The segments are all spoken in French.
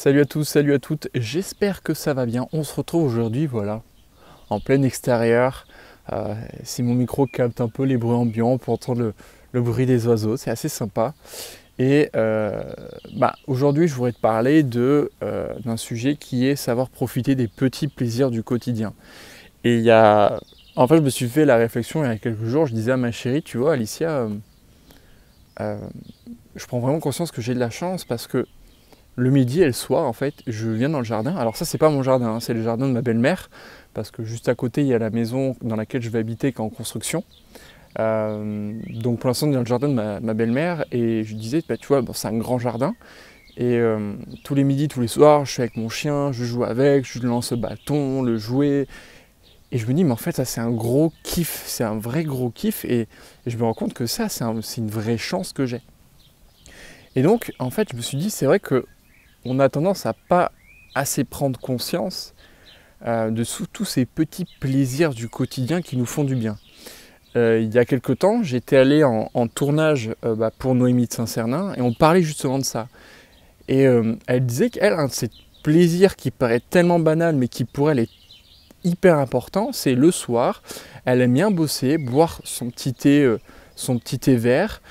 Salut à tous, salut à toutes, j'espère que ça va bien. On se retrouve aujourd'hui, voilà, en plein extérieur. Si mon micro capte un peu les bruits ambiants pour entendre le bruit des oiseaux, c'est assez sympa. Et aujourd'hui, je voudrais te parler d'un sujet qui est savoir profiter des petits plaisirs du quotidien. Et en fait, je me suis fait la réflexion il y a quelques jours, je disais à ma chérie, tu vois, Alicia, je prends vraiment conscience que j'ai de la chance parce que le midi et le soir, en fait, je viens dans le jardin. Alors ça, c'est pas mon jardin, hein, c'est le jardin de ma belle-mère, parce que juste à côté, il y a la maison dans laquelle je vais habiter qui est en construction. Donc pour l'instant, on est dans le jardin de ma belle-mère, et je disais, bah, tu vois, bon, c'est un grand jardin, et tous les midis, tous les soirs, je suis avec mon chien, je joue avec, je lance le bâton, le jouet, et je me dis, mais en fait, ça, c'est un gros kiff, c'est un vrai gros kiff, et je me rends compte que ça, c'est une vraie chance que j'ai. Et donc, en fait, je me suis dit, c'est vrai que on a tendance à pas assez prendre conscience de tous ces petits plaisirs du quotidien qui nous font du bien. Il y a quelque temps, j'étais allé en tournage pour Noémie de Saint-Cernin et on parlait justement de ça. Et elle disait qu'elle, un de ses plaisirs qui paraît tellement banal mais qui pour elle est hyper important, c'est le soir. Elle aime bien bosser, boire son petit thé vert.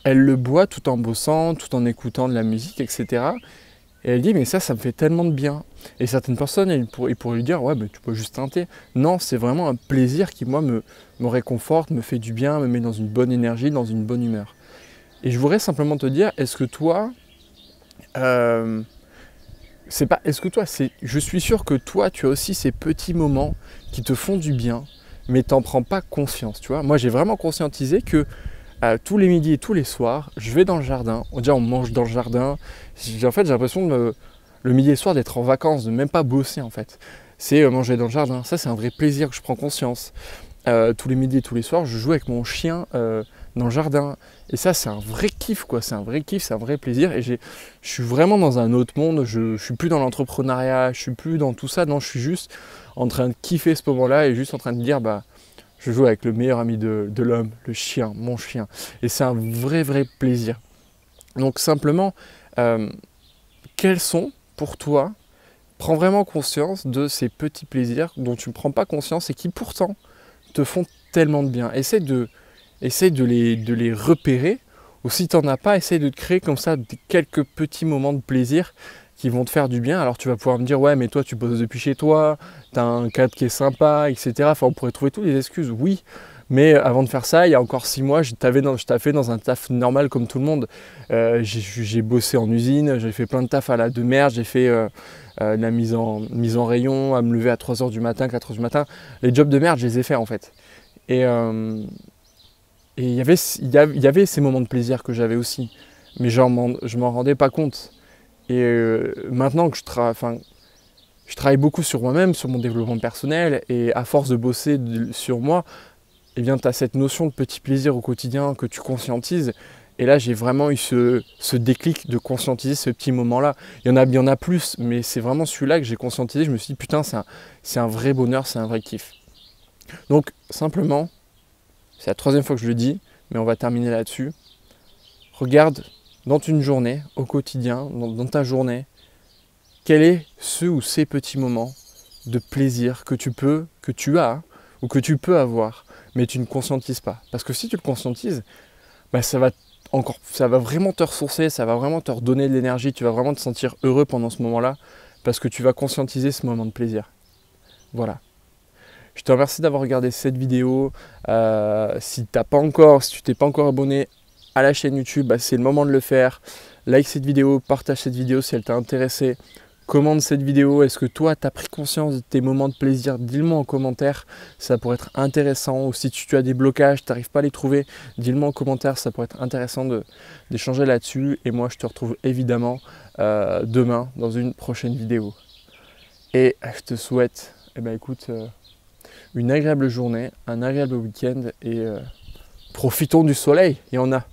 Elle le boit tout en bossant, tout en écoutant de la musique, etc. Et elle dit, mais ça me fait tellement de bien. Et certaines personnes, ils pourraient lui dire, ouais, mais tu peux juste un thé. Non, c'est vraiment un plaisir qui, moi, me réconforte, me fait du bien, me met dans une bonne énergie, dans une bonne humeur. Et je voudrais simplement te dire, est-ce que toi, je suis sûr que toi, tu as aussi ces petits moments qui te font du bien, mais t'en prends pas conscience, tu vois. Moi, j'ai vraiment conscientisé que tous les midis et tous les soirs, je vais dans le jardin. On mange dans le jardin. En fait, j'ai l'impression le midi et le soir d'être en vacances, de même pas bosser en fait. C'est manger dans le jardin. Ça, c'est un vrai plaisir que je prends conscience. Tous les midis et tous les soirs, je joue avec mon chien dans le jardin. Et ça, c'est un vrai kiff, quoi. C'est un vrai kiff, c'est un vrai plaisir. Et je suis vraiment dans un autre monde. Je suis plus dans l'entrepreneuriat, je suis plus dans tout ça. Non, je suis juste en train de kiffer ce moment-là et juste en train de dire, je joue avec le meilleur ami de l'homme, le chien, mon chien. Et c'est un vrai, vrai plaisir. Donc simplement, quels sont pour toi, prends vraiment conscience de ces petits plaisirs dont tu ne prends pas conscience et qui pourtant te font tellement de bien. Essaye de les repérer, ou si tu n'en as pas, essaye de te créer comme ça quelques petits moments de plaisir qui vont te faire du bien. Alors tu vas pouvoir me dire, ouais, mais toi tu bosses depuis chez toi, tu as un cadre qui est sympa, etc. Enfin, on pourrait trouver toutes les excuses, oui. Mais avant de faire ça, il y a encore 6 mois, je taffais dans un taf normal comme tout le monde. J'ai bossé en usine, j'ai fait plein de taf à la de merde, j'ai fait de la mise en rayon, à me lever à 3h du matin, 4h du matin. Les jobs de merde, je les ai faits en fait. Et il y avait ces moments de plaisir que j'avais aussi. Mais je m'en rendais pas compte. Et maintenant que je travaille beaucoup sur moi-même, sur mon développement personnel, et à force de bosser sur moi, eh bien, tu as cette notion de petit plaisir au quotidien que tu conscientises. Et là, j'ai vraiment eu ce déclic de conscientiser ce petit moment-là. Il y en a plus, mais c'est vraiment celui-là que j'ai conscientisé. Je me suis dit, putain, c'est un vrai bonheur, c'est un vrai kiff. Donc, simplement, c'est la 3e fois que je le dis, mais on va terminer là-dessus. Regarde dans une journée, au quotidien, dans ta journée, quel est ce ou ces petits moments de plaisir que tu as ou que tu peux avoir, mais tu ne conscientises pas. Parce que si tu le conscientises, ça va vraiment te ressourcer, ça va vraiment te redonner de l'énergie, tu vas vraiment te sentir heureux pendant ce moment-là, parce que tu vas conscientiser ce moment de plaisir. Voilà. Je te remercie d'avoir regardé cette vidéo. Si tu t'es pas encore abonné à la chaîne YouTube, c'est le moment de le faire. Like cette vidéo, partage cette vidéo si elle t'a intéressé. Commente cette vidéo. Est-ce que toi, tu as pris conscience de tes moments de plaisir? Dis-le-moi en commentaire, ça pourrait être intéressant. Ou si tu as des blocages, tu n'arrives pas à les trouver, dis-le-moi en commentaire, ça pourrait être intéressant d'échanger là-dessus. Et moi, je te retrouve évidemment demain dans une prochaine vidéo. Et je te souhaite, écoute, une agréable journée, un agréable week-end et profitons du soleil, il y en a.